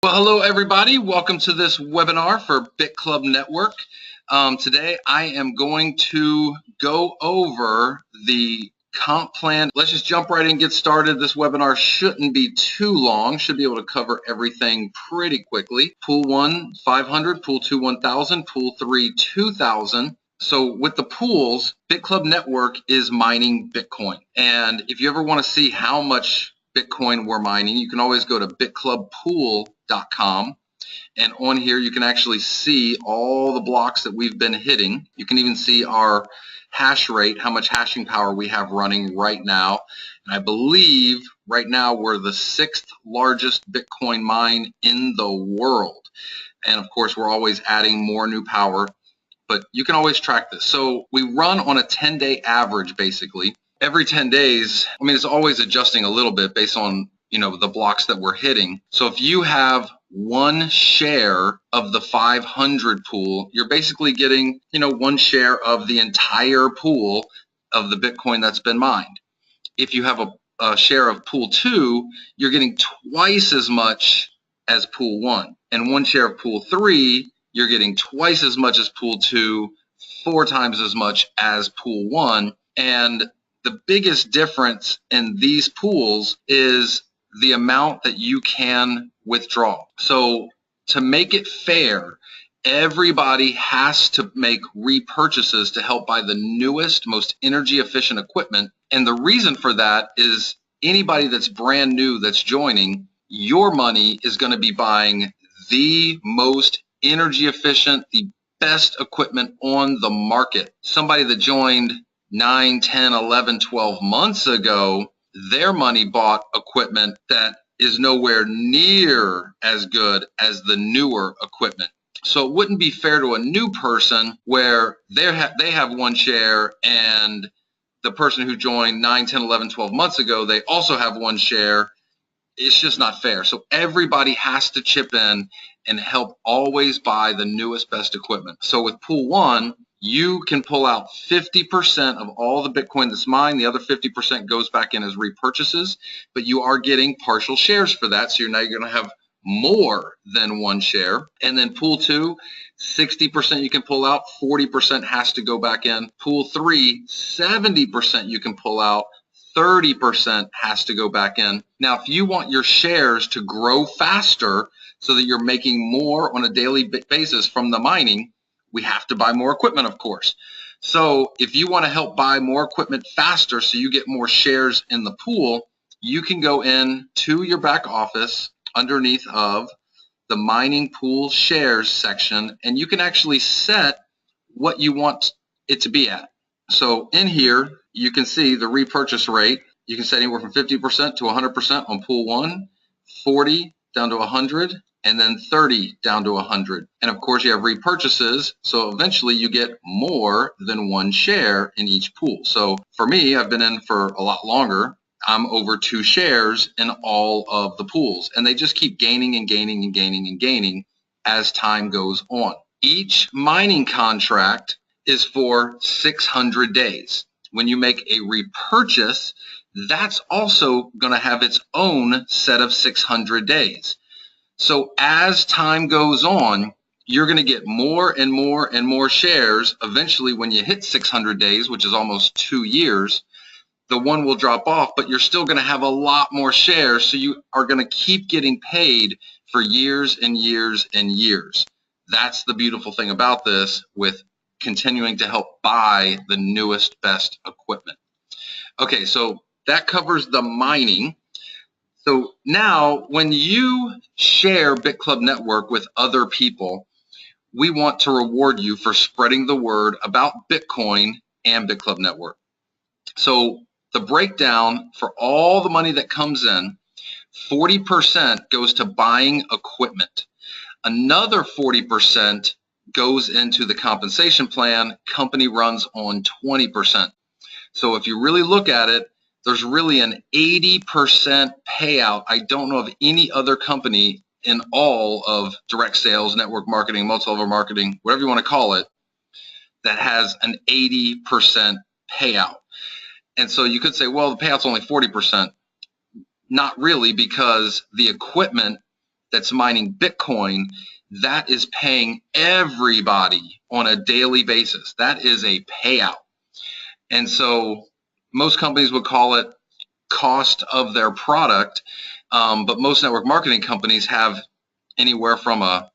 Well, hello everybody. Welcome to this webinar for Bitclub Network. Today I am going to go over the comp plan. Let's just jump right in and get started. This webinar shouldn't be too long. Should be able to cover everything pretty quickly. Pool 1, 500. Pool 2, 1,000. Pool 3, 2,000. So with the pools, Bitclub Network is mining Bitcoin. And if you ever want to see how much Bitcoin we're mining, you can always go to bitclubpool.com, and on here you can actually see all the blocks that we've been hitting. You can even see our hash rate, how much hashing power we have running right now. And I believe right now we're the 6th largest Bitcoin mine in the world. And of course we're always adding more new power, but you can always track this. So we run on a 10-day average basically. Every 10 days, I mean, it's always adjusting a little bit based on, the blocks that we're hitting. So if you have one share of the 500 pool, you're basically getting, one share of the entire pool of the Bitcoin that's been mined. If you have a share of pool 2, you're getting twice as much as pool 1. And one share of pool 3, you're getting twice as much as pool 2, 4 times as much as pool 1. And the biggest difference in these pools is the amount that you can withdraw. So to make it fair, everybody has to make repurchases to help buy the newest, most energy efficient equipment. And the reason for that is anybody that's brand new that's joining, your money is going to be buying the most energy efficient, the best equipment on the market. Somebody that joined 9, 10, 11, 12 months ago, their money bought equipment that is nowhere near as good as the newer equipment. So it wouldn't be fair to a new person where they have one share and the person who joined 9, 10, 11, 12 months ago, they also have one share. It's just not fair. So everybody has to chip in and help always buy the newest, best equipment. So with Pool 1, you can pull out 50% of all the Bitcoin that's mined. The other 50% goes back in as repurchases, but you are getting partial shares for that. So you're going to have more than one share. And then Pool 2, 60% you can pull out, 40% has to go back in. Pool 3, 70% you can pull out, 30% has to go back in. Now, if you want your shares to grow faster so that you're making more on a daily basis from the mining, we have to buy more equipment, of course. So if you want to help buy more equipment faster so you get more shares in the pool, you can go in to your back office underneath of the mining pool shares section, and you can actually set what you want it to be at. So in here, you can see the repurchase rate. You can set anywhere from 50% to 100% on pool 1, 40 down to 100, and then 30 down to 100. And of course you have repurchases, so eventually you get more than one share in each pool. So for me, I've been in for a lot longer. I'm over 2 shares in all of the pools, and they just keep gaining and gaining and gaining and gaining as time goes on. Each mining contract is for 600 days. When you make a repurchase, that's also going to have its own set of 600 days. So as time goes on, you're going to get more and more and more shares. Eventually, when you hit 600 days, which is almost 2 years, the one will drop off, but you're still going to have a lot more shares. So you are going to keep getting paid for years and years and years. That's the beautiful thing about this with continuing to help buy the newest, best equipment. Okay, so that covers the mining. So now when you share Bitclub Network with other people, we want to reward you for spreading the word about Bitcoin and Bitclub Network. So the breakdown for all the money that comes in, 40% goes to buying equipment. Another 40% goes into the compensation plan. Company runs on 20%. So if you really look at it, there's really an 80% payout. I don't know of any other company in all of direct sales, network marketing, multi-level marketing, whatever you want to call it, that has an 80% payout. And so you could say, well, the payout's only 40%. Not really, because the equipment that's mining Bitcoin, that is paying everybody on a daily basis. That is a payout. And so most companies would call it cost of their product, but most network marketing companies have anywhere from a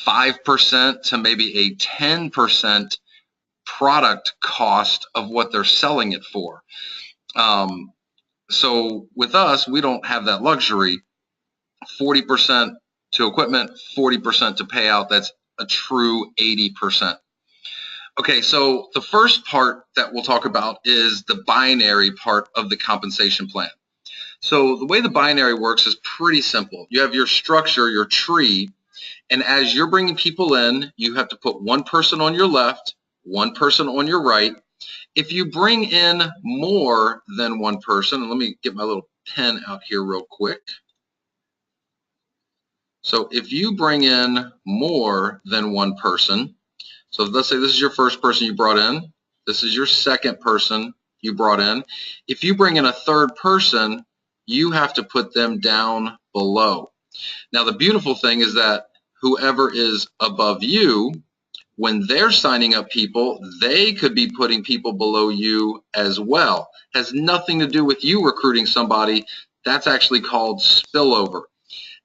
5% to maybe a 10% product cost of what they're selling it for. So with us, we don't have that luxury. 40% to equipment, 40% to payout. That's a true 80%. Okay, so the first part that we'll talk about is the binary part of the compensation plan. So the way the binary works is pretty simple. You have your structure, your tree, and as you're bringing people in, you have to put one person on your left, one person on your right. If you bring in more than one person, and let me get my little pen out here real quick. So if you bring in more than one person, so let's say this is your first person you brought in, this is your second person you brought in. If you bring in a third person, you have to put them down below. Now the beautiful thing is that whoever is above you, when they're signing up people, they could be putting people below you as well. Has nothing to do with you recruiting somebody. That's actually called spillover.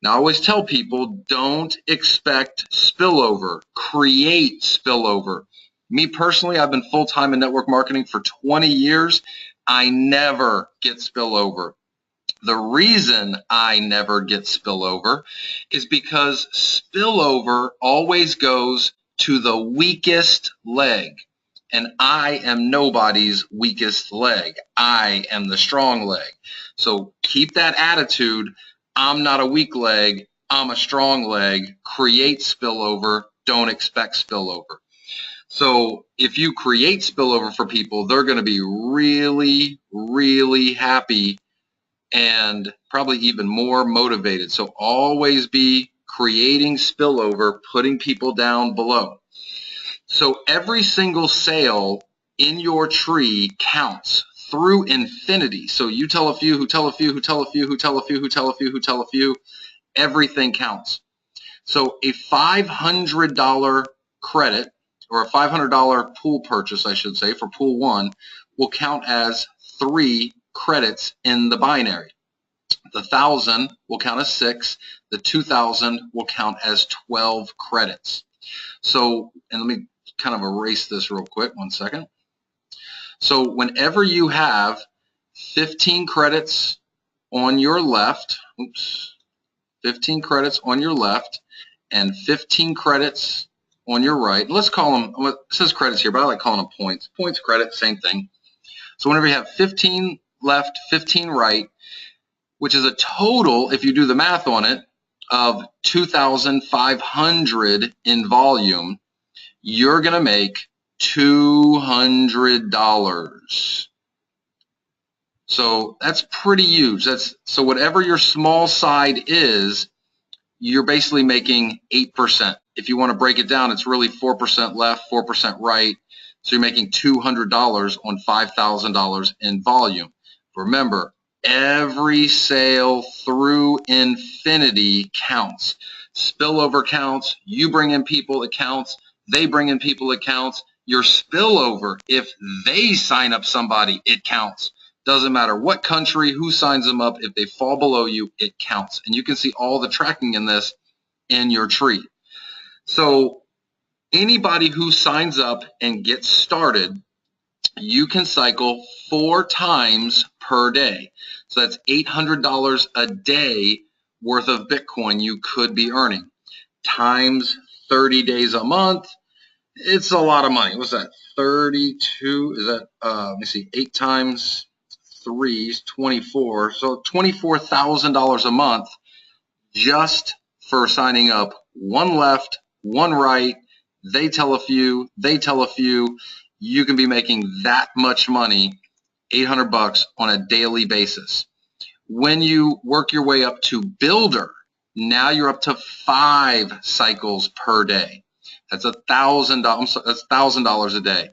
Now, I always tell people, don't expect spillover, create spillover. Me personally, I've been full-time in network marketing for 20 years. I never get spillover. The reason I never get spillover is because spillover always goes to the weakest leg. And I am nobody's weakest leg. I am the strong leg. So keep that attitude. I'm not a weak leg. I'm a strong leg. Create spillover. Don't expect spillover. So if you create spillover for people, they're going to be really, really happy and probably even more motivated. So always be creating spillover, putting people down below. So every single sale in your tree counts through infinity. So you tell a few, who tell a few, who tell a few, who tell a few, who tell a few, who tell a few, everything counts. So a $500 credit, or a $500 pool purchase, I should say, for pool 1 will count as 3 credits in the binary. The 1,000 will count as 6. The 2,000 will count as 12 credits. So, and let me kind of erase this real quick, 1 second. So whenever you have 15 credits on your left, 15 credits on your left and 15 credits on your right, let's call them, it says credits here, but I like calling them points. Points, credit, same thing. So whenever you have 15 left, 15 right, which is a total, if you do the math on it, of 2,500 in volume, you're going to make $200. So that's pretty huge. So whatever your small side is, you're basically making 8%. If you want to break it down, it's really 4% left, 4% right. So you're making $200 on $5,000 in volume. Remember, every sale through infinity counts. Spillover counts. You bring in people, it counts. They bring in people, it counts. Your spillover, if they sign up somebody, it counts. Doesn't matter what country, who signs them up. If they fall below you, it counts. And you can see all the tracking in this in your tree. So anybody who signs up and gets started, you can cycle 4 times per day. So that's $800 a day worth of Bitcoin you could be earning. Times 30 days a month, it's a lot of money. What's that? 32, is that, let me see, 8 times 3 is 24. So $24,000 a month just for signing up 1 left, 1 right. They tell a few, they tell a few. You can be making that much money, $800 on a daily basis. When you work your way up to builder, now you're up to 5 cycles per day. That's $1,000. That's $1,000 a day.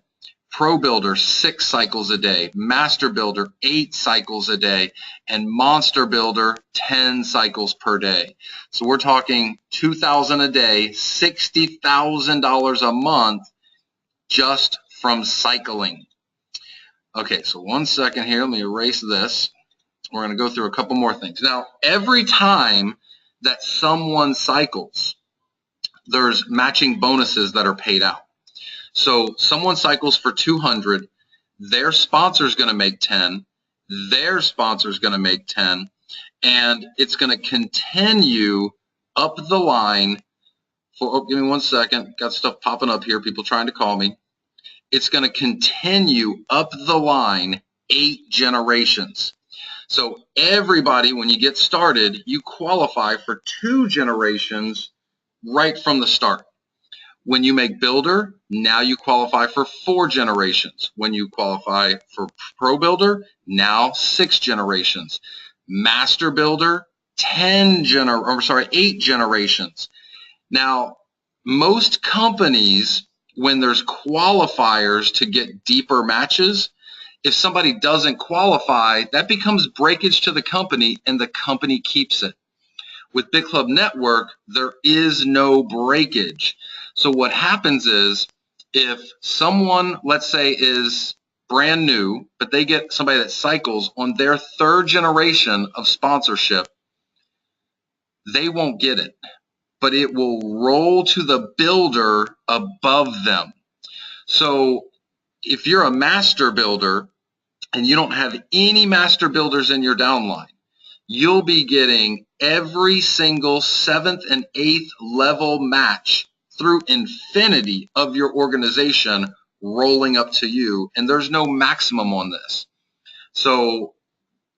Pro Builder 6 cycles a day, Master Builder 8 cycles a day, and Monster Builder 10 cycles per day. So we're talking $2,000 a day, $60,000 a month just from cycling. Okay, so one second here, let me erase this. We're going to go through a couple more things. Now, every time that someone cycles, there's matching bonuses that are paid out. So someone cycles for 200, their sponsor is going to make 10, their sponsor is going to make 10, and it's going to continue up the line for, oh, give me one second, got stuff popping up here, people trying to call me. It's going to continue up the line 8 generations. So everybody, when you get started, you qualify for 2 generations right from the start. When you make Builder, now you qualify for 4 generations. When you qualify for Pro Builder, now 6 generations. Master Builder, 8 generations. Now, most companies, when there's qualifiers to get deeper matches, if somebody doesn't qualify, that becomes breakage to the company and the company keeps it. With Bitclub Network, there is no breakage. So what happens is if someone, let's say, is brand new, but they get somebody that cycles on their 3rd generation of sponsorship, they won't get it, but it will roll to the builder above them. So if you're a master builder and you don't have any master builders in your downline, you'll be getting every single 7th and 8th level match through infinity of your organization rolling up to you, and there's no maximum on this. So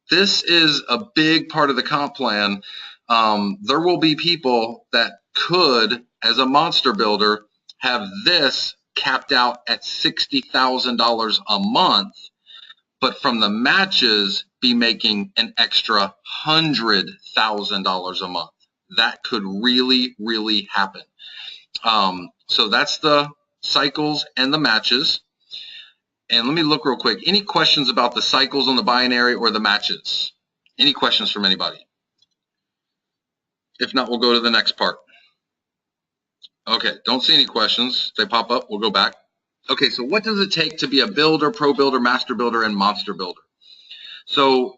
this is a big part of the comp plan. There will be people that could, as a monster builder, have this capped out at $60,000 a month, but from the matches be making an extra $100,000 a month. That could really, really happen. So that's the cycles and the matches. And let me look real quick. Any questions about the cycles on the binary or the matches? Any questions from anybody? If not, we'll go to the next part. Okay, don't see any questions. If they pop up, we'll go back. Okay, so what does it take to be a builder, pro builder, master builder, and monster builder? So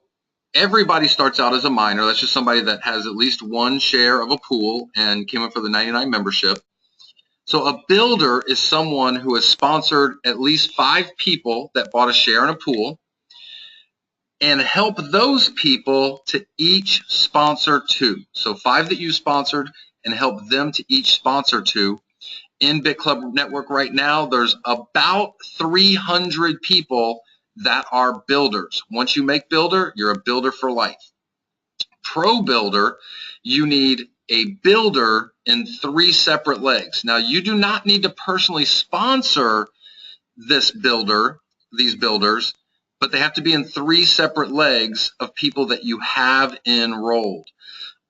everybody starts out as a minor. That's just somebody that has at least 1 share of a pool and came up for the 99 membership. So a builder is someone who has sponsored at least 5 people that bought a share in a pool and help those people to each sponsor 2. So 5 that you sponsored and help them to each sponsor 2. In Bitclub Network right now, there's about 300 people that are builders. Once you make builder, you're a builder for life. Pro builder, you need a builder in 3 separate legs. Now, you do not need to personally sponsor this builder, these builders, but they have to be in 3 separate legs of people that you have enrolled.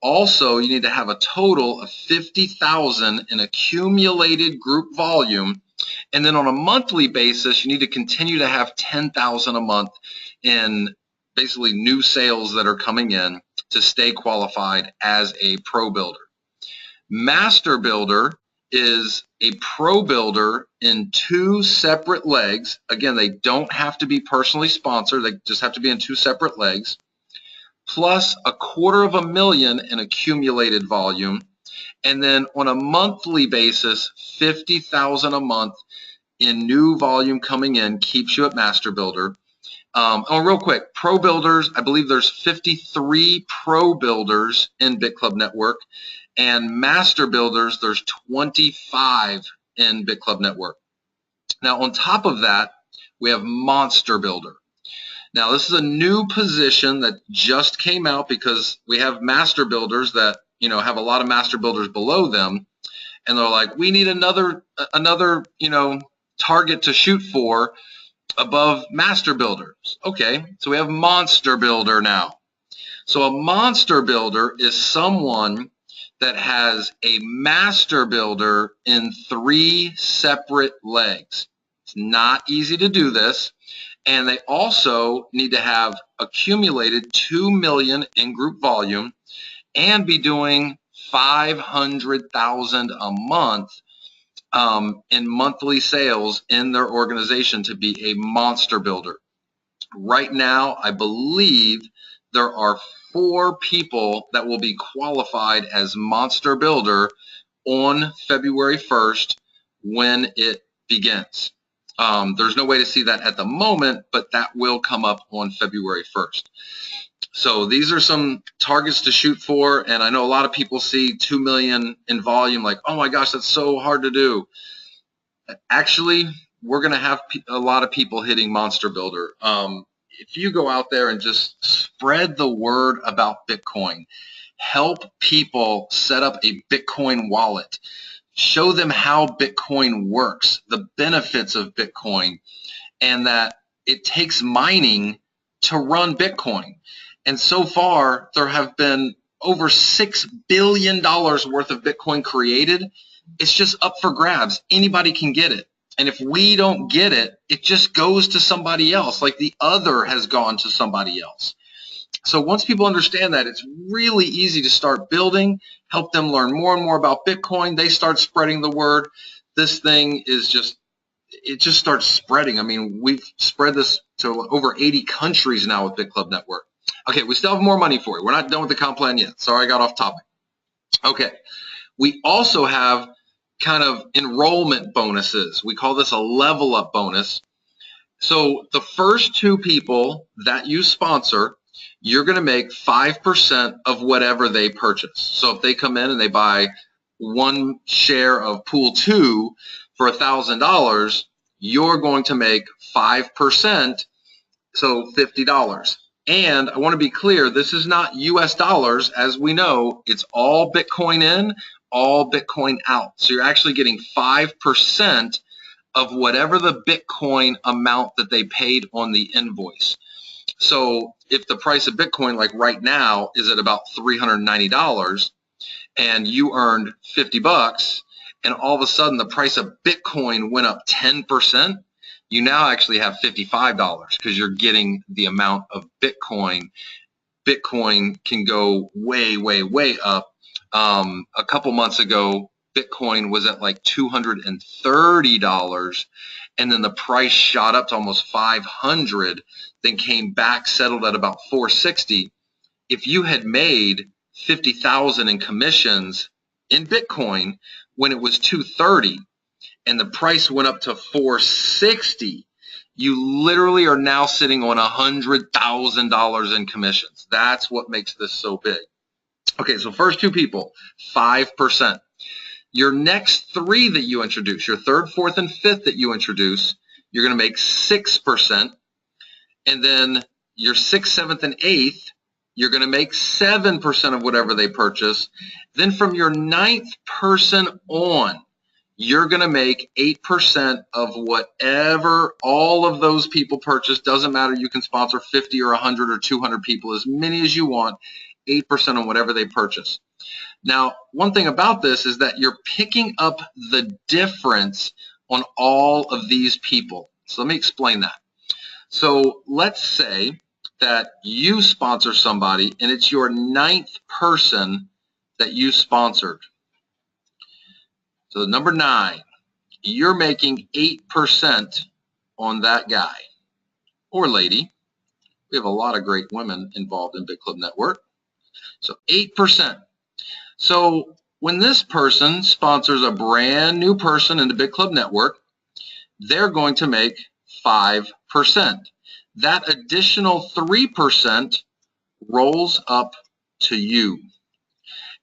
Also, you need to have a total of 50,000 in accumulated group volume. And then on a monthly basis, you need to continue to have 10,000 a month in basically new sales that are coming in to stay qualified as a pro builder. Master builder is a pro builder in 2 separate legs. Again, they don't have to be personally sponsored. They just have to be in 2 separate legs, plus $250,000 in accumulated volume. And then on a monthly basis, 50,000 a month in new volume coming in keeps you at master builder. Real quick, pro builders, I believe there's 53 pro builders in Bitclub Network, and master builders, there's 25 in Bitclub Network. Now, on top of that, we have monster builder. Now, this is a new position that just came out because we have master builders that, have a lot of master builders below them, and they're like, we need another target to shoot for above master builders. Okay, so we have monster builder now. So a monster builder is someone that has a master builder in 3 separate legs. It's not easy to do this. And they also need to have accumulated 2 million in group volume and be doing 500,000 a month in monthly sales in their organization to be a monster builder. Right now, I believe there are 4 people that will be qualified as monster builder on February 1st when it begins. There's no way to see that at the moment, but that will come up on February 1st. So these are some targets to shoot for, and I know a lot of people see 2 million in volume like, oh my gosh, that's so hard to do. Actually, we're going to have a lot of people hitting Monster Builder. If you go out there and just spread the word about Bitcoin, help people set up a Bitcoin wallet, show them how Bitcoin works, the benefits of Bitcoin, and that it takes mining to run Bitcoin. And so far, there have been over $6 billion worth of Bitcoin created. It's just up for grabs. Anybody can get it. And if we don't get it, it just goes to somebody else, like the other has gone to somebody else. So once people understand that, it's really easy to start building, help them learn more and more about Bitcoin. They start spreading the word. This thing is just, it just starts spreading. I mean, we've spread this to over 80 countries now with Bitclub Network. Okay, we still have more money for you. We're not done with the comp plan yet. Sorry, I got off topic. Okay, we also have kind of enrollment bonuses. We call this a level up bonus. So the first 2 people that you sponsor, you're going to make 5% of whatever they purchase. So if they come in and they buy 1 share of pool 2 for $1,000, you're going to make 5%, so $50. And I want to be clear, this is not US dollars. As we know, it's all Bitcoin in, all Bitcoin out. So you're actually getting 5% of whatever the Bitcoin amount that they paid on the invoice. So if the price of Bitcoin, like right now, is at about $390 and you earned 50 bucks, and all of a sudden the price of Bitcoin went up 10%, you now actually have $55 because you're getting the amount of Bitcoin. Bitcoin can go way, way, way up. A couple months ago, Bitcoin was at like $230, and then the price shot up to almost 500, then came back, settled at about 460. If you had made 50,000 in commissions in Bitcoin when it was 230 and the price went up to 460, you literally are now sitting on $100,000 in commissions. That's what makes this so big. Okay, so first 2 people, 5%. Your next 3 that you introduce, your 3rd, 4th, and 5th that you introduce, you're going to make 6%. And then your 6th, 7th, and 8th, you're going to make 7% of whatever they purchase. Then from your 9th person on, you're going to make 8% of whatever all of those people purchase. Doesn't matter. You can sponsor 50 or 100 or 200 people, as many as you want, 8% on whatever they purchase. Now, one thing about this is that you're picking up the difference on all of these people. So let me explain that. So let's say that you sponsor somebody and it's your 9th person that you sponsored. So number 9, you're making 8% on that guy or lady. We have a lot of great women involved in Bitclub Network. So 8%. So when this person sponsors a brand new person in the Bitclub Network, they're going to make 5%. That additional 3% rolls up to you.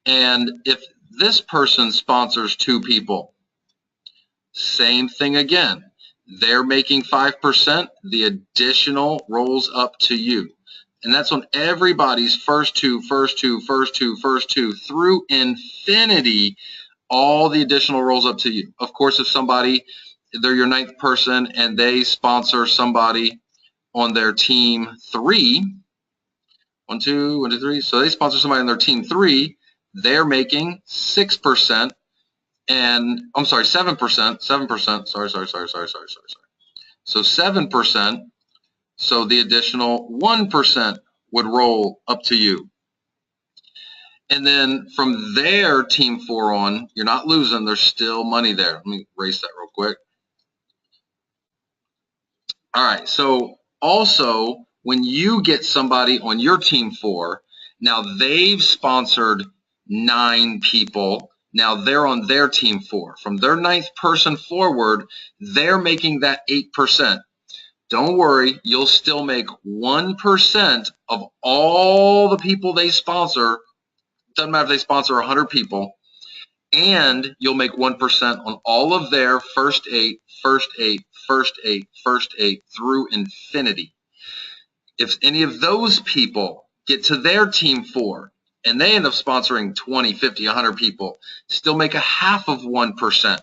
And if this person sponsors 2 people, same thing again. They're making 5%. The additional rolls up to you. And that's on everybody's first two through infinity. All the additional rolls up to you. Of course, if somebody, they're your 9th person and they sponsor somebody on their team 3, 1, 2, 1, 2, 3. So they sponsor somebody on their team 3. They're making 6%, and I'm sorry, 7%. 7%. Sorry. So 7%. So the additional 1% would roll up to you. And then from there, team 4 on, you're not losing. There's still money there. Let me erase that real quick. All right. So also, when you get somebody on your team 4, now they've sponsored 9 people. Now they're on their team 4. From their 9th person forward, they're making that 8%. Don't worry, you'll still make 1% of all the people they sponsor. Doesn't matter if they sponsor 100 people, and you'll make 1% on all of their first 8, first 8, first 8, first 8 through infinity. If any of those people get to their team 4 and they end up sponsoring 20, 50, 100 people, still make a half of 1%.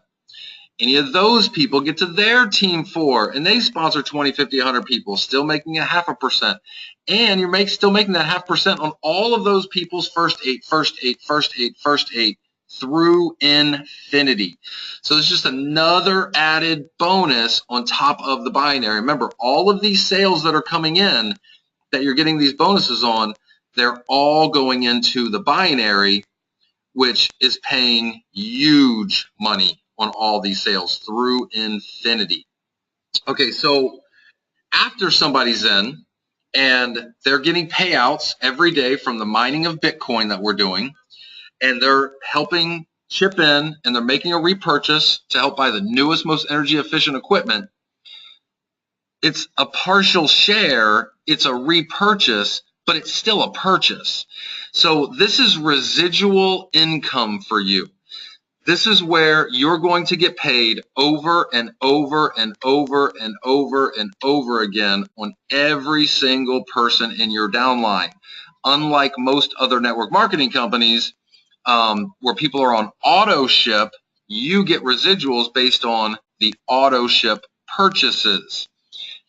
Any of those people get to their team 4 and they sponsor 20, 50, 100 people, still making a 0.5%. And you're still making that 0.5% on all of those people's first 8, first 8, first 8, first 8 through infinity. So it's just another added bonus on top of the binary. Remember, all of these sales that are coming in that you're getting these bonuses on, they're all going into the binary, which is paying huge money on all these sales through infinity. Okay, so after somebody's in and they're getting payouts every day from the mining of Bitcoin that we're doing, and they're helping chip in and they're making a repurchase to help buy the newest, most energy efficient equipment, it's a partial share, it's a repurchase, but it's still a purchase. So this is residual income for you. This is where you're going to get paid over and over and over and over and over again on every single person in your downline. Unlike most other network marketing companies, where people are on auto ship, you get residuals based on the auto ship purchases.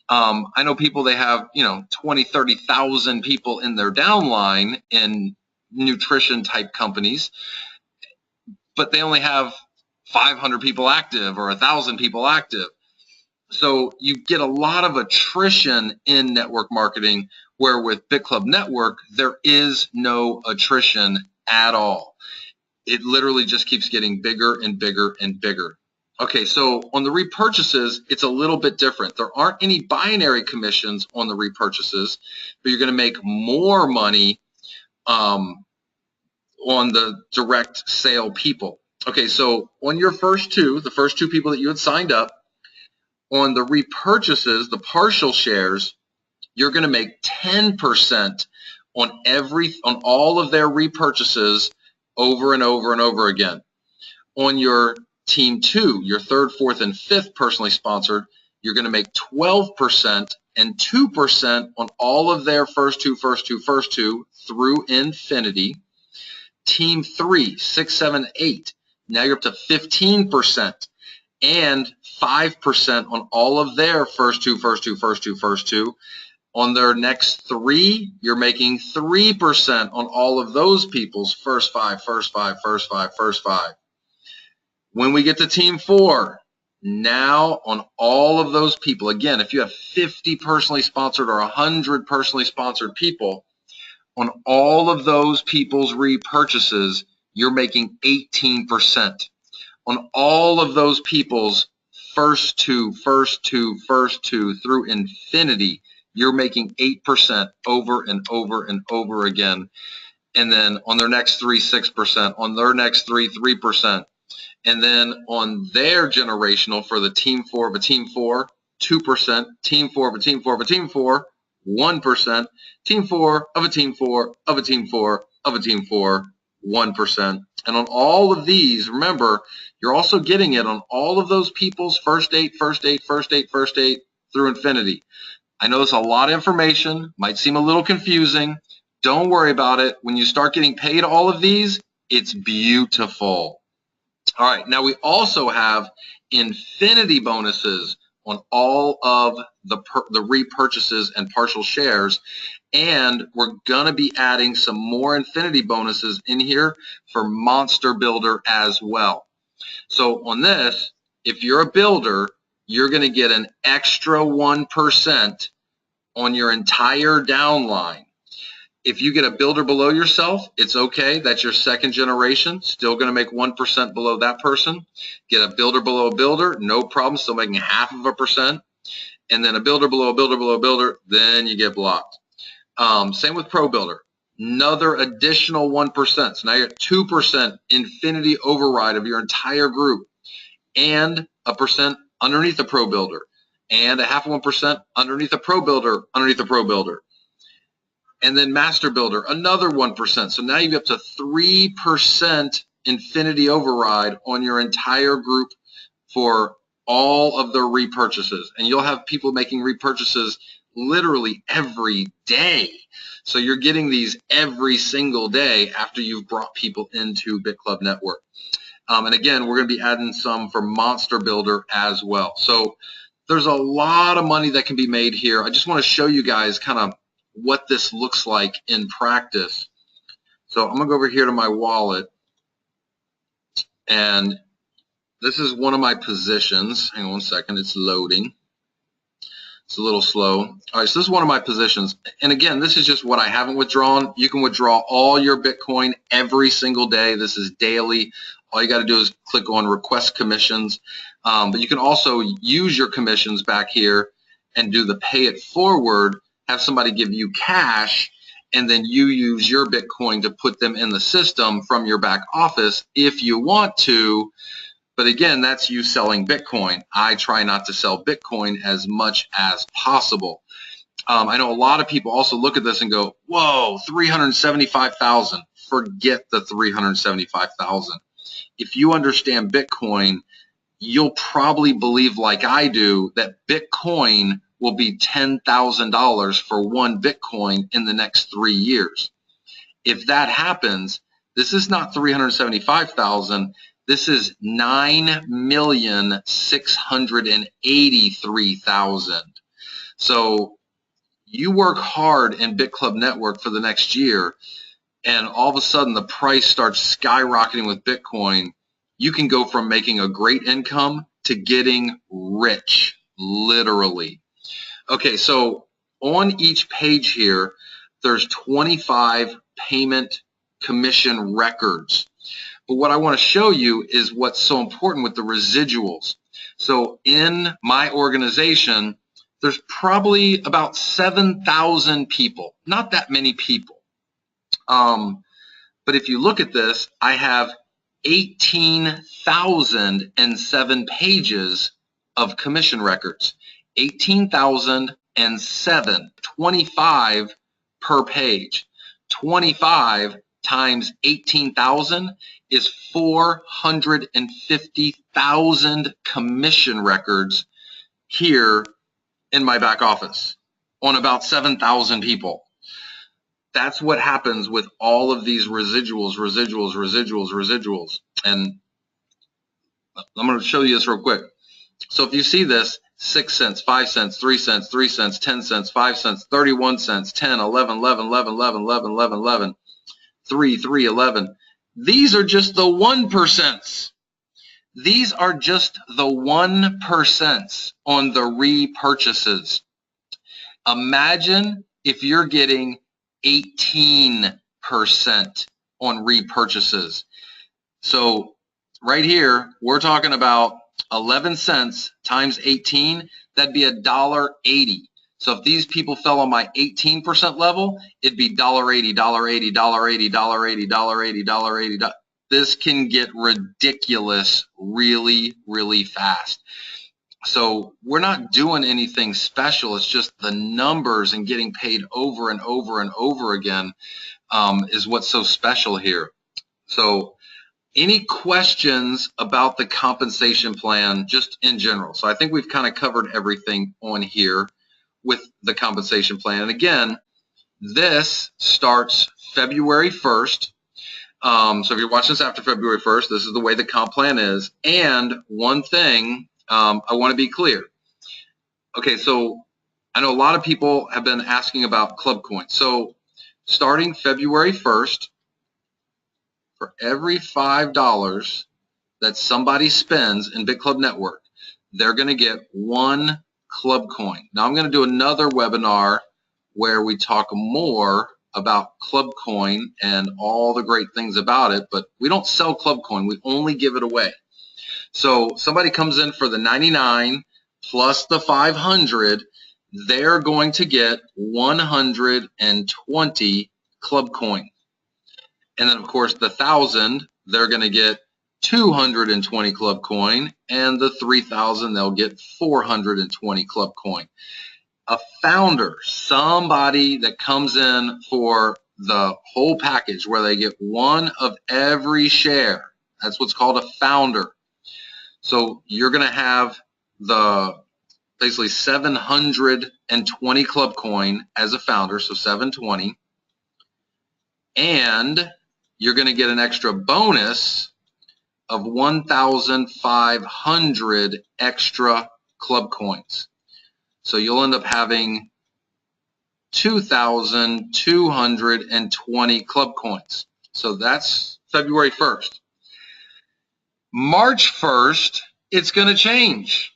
I know people, they have 20, 30,000 people in their downline in nutrition type companies, but they only have 500 people active or 1,000 people active. So you get a lot of attrition in network marketing, where with Bitclub Network, there is no attrition at all. It literally just keeps getting bigger and bigger and bigger. Okay, so on the repurchases, it's a little bit different. There aren't any binary commissions on the repurchases, but you're going to make more money on the direct sale people. Okay, so on your the first two people that you had signed up, on the repurchases, the partial shares, you're going to make 10% on all of their repurchases over and over and over again. On your team 2, your 3rd, 4th, and 5th personally sponsored, you're going to make 12% and 2% on all of their first two through infinity. Team 3, 6, 7, 8, now you're up to 15% and 5% on all of their first two. On their next 3, you're making 3% on all of those people's first 5. When we get to team 4, now on all of those people, again, if you have 50 personally sponsored or 100 personally sponsored people, on all of those people's repurchases, you're making 18%. On all of those people's first two through infinity, you're making 8% over and over and over again. And then on their next 3, 6%, on their next 3, 3%. And then on their generational, for the team 4 of a team 4, 2%, team 4 of a team 4 of a team 4, 1%, team 4 of a team 4 of a team 4 of a team 4, 1%. And on all of these, remember, you're also getting it on all of those people's first 8 through infinity. I know it's a lot of information, might seem a little confusing. Don't worry about it. When you start getting paid all of these, it's beautiful. All right, now we also have infinity bonuses on all of the repurchases and partial shares, and we're going to be adding some more infinity bonuses in here for Monster Builder as well. So on this, if you're a builder, you're going to get an extra 1% on your entire downline. If you get a builder below yourself, it's okay. That's your second generation. Still going to make 1% below that person. Get a builder below a builder, no problem. Still making 0.5%. And then a builder below a builder below a builder, then you get blocked. Same with Pro Builder. Another additional 1%. So now you're at 2% infinity override of your entire group, and a percent underneath the Pro Builder, and a 0.5% underneath the Pro Builder, underneath the Pro Builder. And then Master Builder, another 1%. So now you get up to 3% infinity override on your entire group for all of the repurchases. And you'll have people making repurchases literally every day. So you're getting these every single day after you've brought people into Bitclub Network. And again, we're going to be adding some for Monster Builder as well. So there's a lot of money that can be made here. I just want to show you guys kind of what this looks like in practice. So I'm going to go over here to my wallet, and this is one of my positions. Hang on one second, it's loading. It's a little slow. All right, so this is one of my positions. And again, this is just what I haven't withdrawn. You can withdraw all your Bitcoin every single day. This is daily. All you got to do is click on request commissions. But you can also use your commissions back here and do the pay it forward, have somebody give you cash, and then you use your Bitcoin to put them in the system from your back office if you want to. But again, that's you selling Bitcoin. I try not to sell Bitcoin as much as possible. I know a lot of people also look at this and go, whoa, 375,000. Forget the 375,000. If you understand Bitcoin, you'll probably believe like I do that Bitcoin will be $10,000 for one Bitcoin in the next 3 years. If that happens, this is not 375,000. This is 9,683,000. So you work hard in Bitclub Network for the next year, and all of a sudden the price starts skyrocketing with Bitcoin. You can go from making a great income to getting rich, literally. Okay, so on each page here, there's 25 payment commission records. But what I want to show you is what's so important with the residuals. So in my organization, there's probably about 7,000 people, not that many people. But if you look at this, I have 18,007 pages of commission records. 18,007, 25 per page. 25 times 18,000 is 450,000 commission records here in my back office on about 7,000 people. That's what happens with all of these residuals. And I'm going to show you this real quick. So if you see this, 6 cents, 5 cents, 3 cents, 3 cents, 10 cents, 5 cents, 31 cents, 10, 11, 11, 11, 11, 11, 11, 11, 3, 3, 11. These are just the 1%. These are just the 1% on the repurchases. Imagine if you're getting 18% on repurchases. So right here, we're talking about 11 cents times 18, that'd be $1.80. So if these people fell on my 18% level, it'd be $1.80, $1.80, $1.80, $1.80, $1.80, $1.80. This can get ridiculous really, really fast. So we're not doing anything special. It's just the numbers and getting paid over and over and over again is what's so special here. So any questions about the compensation plan just in general? So I think we've kind of covered everything on here with the compensation plan. And again, this starts February 1st. So if you're watching this after February 1st, this is the way the comp plan is. And one thing I want to be clear. Okay, so I know a lot of people have been asking about Club Coins. So starting February 1st, for every $5 that somebody spends in Bitclub Network, they're going to get 1 club coin. Now I'm going to do another webinar where we talk more about club coin and all the great things about it, but we don't sell club coin, we only give it away. So somebody comes in for the 99 plus the 500, they're going to get 120 club coin. And then of course the 1,000, they're going to get 220 club coin, and the 3,000, they'll get 420 club coin. A founder, somebody that comes in for the whole package where they get 1 of every share, that's what's called a founder. So you're going to have the basically 720 club coin as a founder, so 720, and you're going to get an extra bonus of 1,500 extra club coins. So you'll end up having 2,220 club coins. So that's February 1st. March 1st, it's going to change.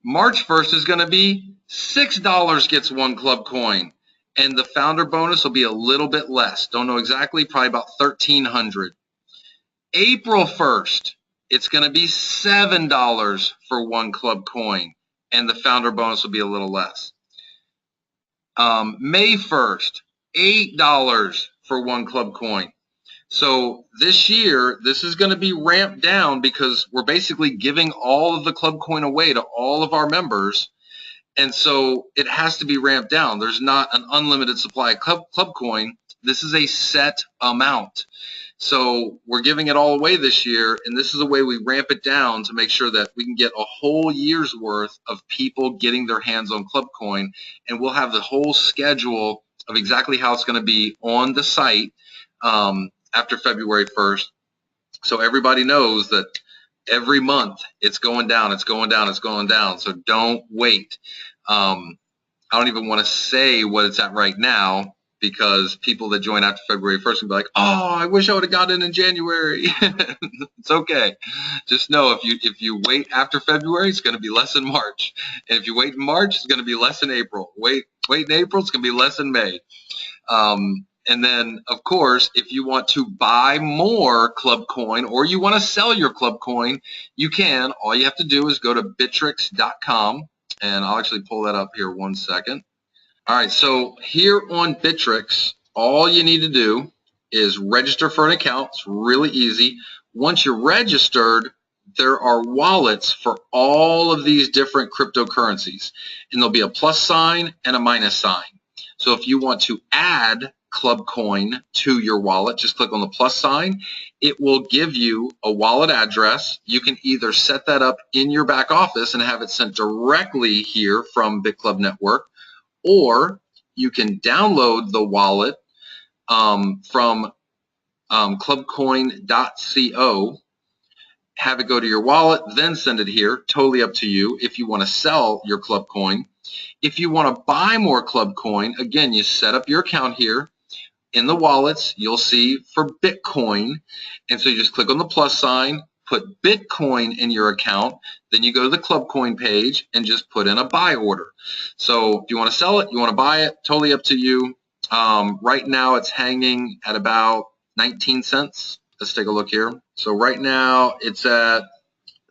March 1st is going to be $6 gets 1 club coin, and the founder bonus will be a little bit less. Don't know exactly, probably about 1,300. April 1st, it's going to be $7 for 1 club coin, and the founder bonus will be a little less. May 1st, $8 for 1 club coin. So this year, this is going to be ramped down because we're basically giving all of the club coin away to all of our members. And so it has to be ramped down. There's not an unlimited supply of club coin. This is a set amount. So we're giving it all away this year, and this is the way we ramp it down to make sure that we can get a whole year's worth of people getting their hands on club coin, and we'll have the whole schedule of exactly how it's going to be on the site after February 1st. So everybody knows that every month it's going down, it's going down, it's going down. So don't wait. I don't even want to say what it's at right now, because people that join after February 1st will be like, oh, I wish I would have got in January. It's okay. Just know if you wait after February, it's going to be less in March. And if you wait in March, it's going to be less in April. Wait in April, it's going to be less in May. And then, of course, if you want to buy more club coin or you want to sell your club coin, you can. All you have to do is go to Bittrex.com, and I'll actually pull that up here one second. All right, so here on Bittrex, all you need to do is register for an account. It's really easy. Once you're registered, there are wallets for all of these different cryptocurrencies, and there'll be a plus sign and a minus sign. So if you want to add club coin to your wallet, just click on the plus sign. It will give you a wallet address. You can either set that up in your back office and have it sent directly here from Bitclub Network, or you can download the wallet from clubcoin.co, have it go to your wallet, then send it here. Totally up to you if you want to sell your club coin. If you want to buy more club coin, again, you set up your account here. In the wallets, you'll see for Bitcoin, and so you just click on the plus sign, put Bitcoin in your account, then you go to the club coin page and just put in a buy order. So if you want to sell it, you want to buy it, totally up to you. Right now it's hanging at about 19 cents. Let's take a look here. So right now it's at,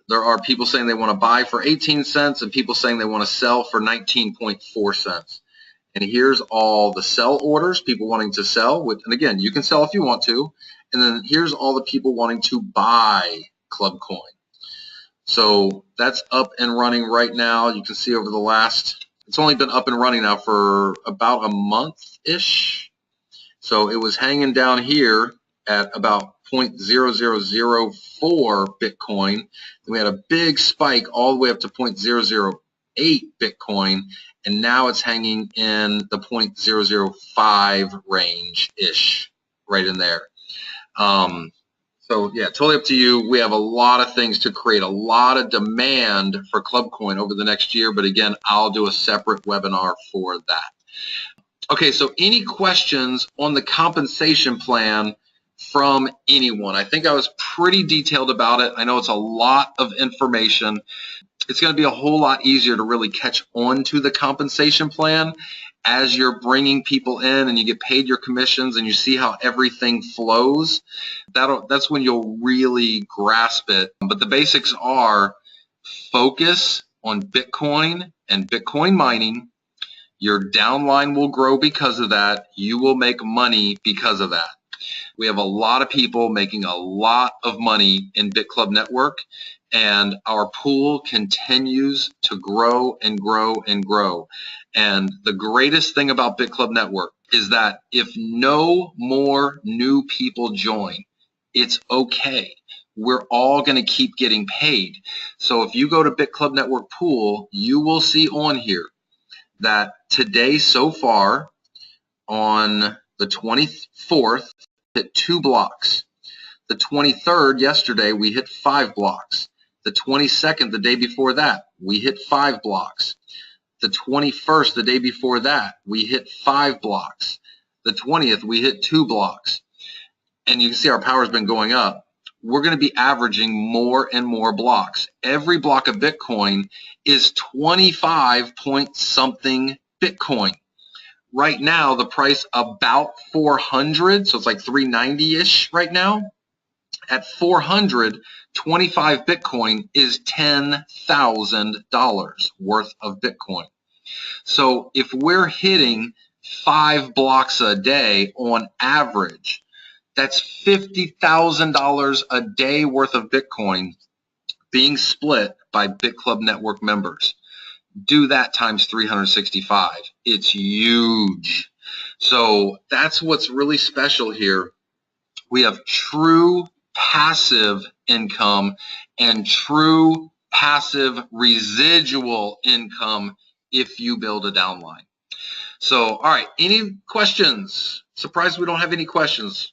there are people saying they want to buy for 18 cents and people saying they want to sell for 19.4 cents. And here's all the sell orders, people wanting to sell, and again, you can sell if you want to. And then here's all the people wanting to buy club coin. So that's up and running right now. You can see over the last, it's only been up and running now for about a month-ish. So it was hanging down here at about 0.0004 Bitcoin. Then we had a big spike all the way up to 0.008 Bitcoin. And now it's hanging in the 0.005 range-ish, right in there. So yeah, totally up to you. We have a lot of things to create a lot of demand for club coin over the next year, but again, I'll do a separate webinar for that. Okay, so any questions on the compensation plan from anyone? I think I was pretty detailed about it. I know it's a lot of information. it's going to be a whole lot easier to really catch on to the compensation plan as you're bringing people in and you get paid your commissions and you see how everything flows. That's when you'll really grasp it. But the basics are focus on Bitcoin and Bitcoin mining. Your downline will grow because of that. You will make money because of that. We have a lot of people making a lot of money in Bitclub Network, and our pool continues to grow and grow and grow. And the greatest thing about Bitclub Network is that if no more new people join, it's okay. We're all going to keep getting paid. So if you go to Bitclub Network Pool, you will see on here that today so far on the 24th, hit 2 blocks. The 23rd, yesterday, we hit 5 blocks. The 22nd, the day before that, we hit 5 blocks. The 21st, the day before that, we hit 5 blocks. The 20th, we hit 2 blocks. And you can see our power's been going up. We're going to be averaging more and more blocks. Every block of Bitcoin is 25 point something Bitcoin. Right now, the price about 400, so it's like 390-ish right now. At 400, 25 Bitcoin is $10,000 worth of Bitcoin. So if we're hitting 5 blocks a day on average, that's $50,000 a day worth of Bitcoin being split by Bitclub Network members. Do that times 365. It's huge. So that's what's really special here. We have true passive income and true passive residual income if you build a downline. So, all right, any questions? Surprised we don't have any questions.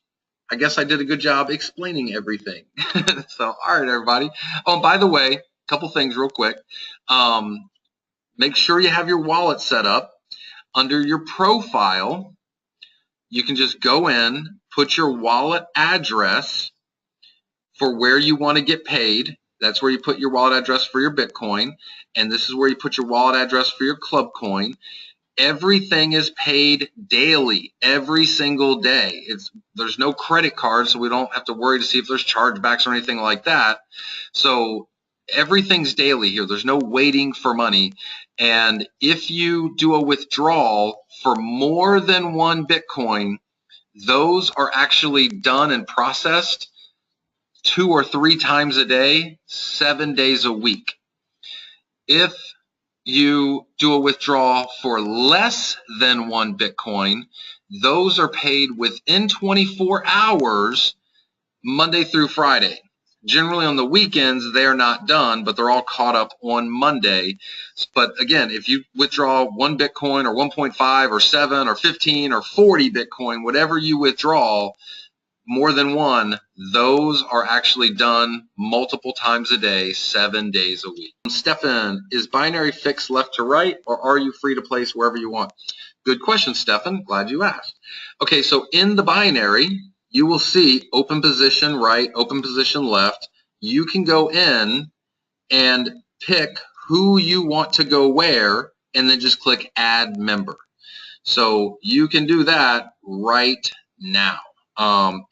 I guess I did a good job explaining everything. So, all right, everybody. Oh, by the way, a couple things real quick. Make sure you have your wallet set up. Under your profile, you can just go in, put your wallet address for where you want to get paid. That's where you put your wallet address for your Bitcoin. And this is where you put your wallet address for your Club Coin. Everything is paid daily, every single day. There's no credit card, so we don't have to worry to see if there's chargebacks or anything like that. So everything's daily here. There's no waiting for money. And if you do a withdrawal for more than 1 Bitcoin, those are actually done and processed 2 or 3 times a day, 7 days a week. If you do a withdrawal for less than 1 Bitcoin, those are paid within 24 hours, Monday through Friday. Generally on the weekends, they're not done, but they're all caught up on Monday. But again, if you withdraw 1 Bitcoin or 1.5 or 7 or 15 or 40 Bitcoin, whatever you withdraw, more than 1, those are actually done multiple times a day, 7 days a week. Stefan, is binary fixed left to right, or are you free to place wherever you want? Good question, Stefan. Glad you asked. Okay, so in the binary, you will see open position right, open position left. You can go in and pick who you want to go where, and then just click add member. So you can do that right now.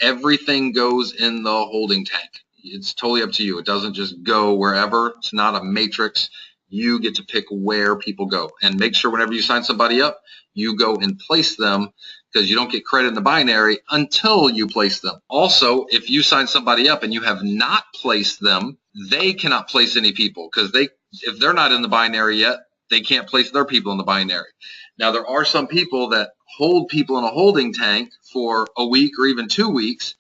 Everything goes in the holding tank. It's totally up to you. It doesn't just go wherever. It's not a matrix. You get to pick where people go. And make sure whenever you sign somebody up, you go and place them, because you don't get credit in the binary until you place them. Also, if you sign somebody up and you have not placed them, they cannot place any people, because if they're not in the binary yet, they can't place their people in the binary. Now, there are some people that hold people in a holding tank for a week or even 2 weeks,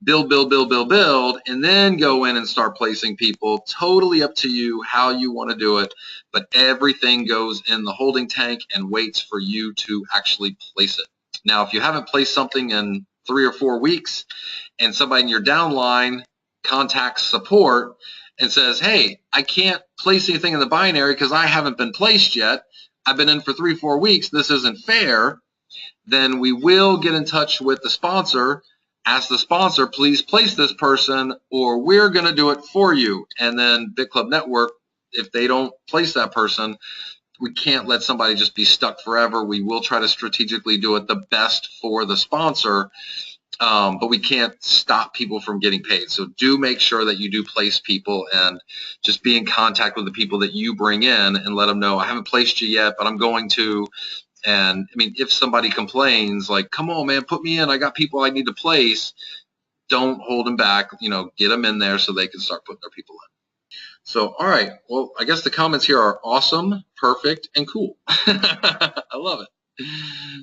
build, and then go in and start placing people. Totally up to you how you want to do it, but everything goes in the holding tank and waits for you to actually place it. Now, if you haven't placed something in 3 or 4 weeks and somebody in your downline contacts support and says, hey, I can't place anything in the binary because I haven't been placed yet, I've been in for 3 or 4 weeks, this isn't fair, then we will get in touch with the sponsor, ask the sponsor, please place this person, or we're going to do it for you. And then Bitclub Network if they don't place that person, we can't let somebody just be stuck forever. We will try to strategically do it the best for the sponsor, but we can't stop people from getting paid. So do make sure that you do place people, and just be in contact with the people that you bring in and let them know, I haven't placed you yet, but I'm going to. And I mean, if somebody complains, like, come on, man, put me in, I got people I need to place, don't hold them back, get them in there so they can start putting their people in. So, all right, well, I guess the comments here are awesome, perfect, and cool. I love it.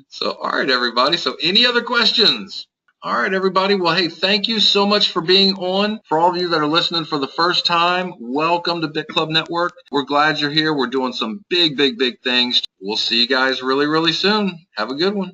So, all right, everybody. So, any other questions? All right, everybody. Well, hey, thank you so much for being on. For all of you that are listening for the first time, welcome to Bitclub Network. We're glad you're here. We're doing some big, big, big things. We'll see you guys really, really soon. Have a good one.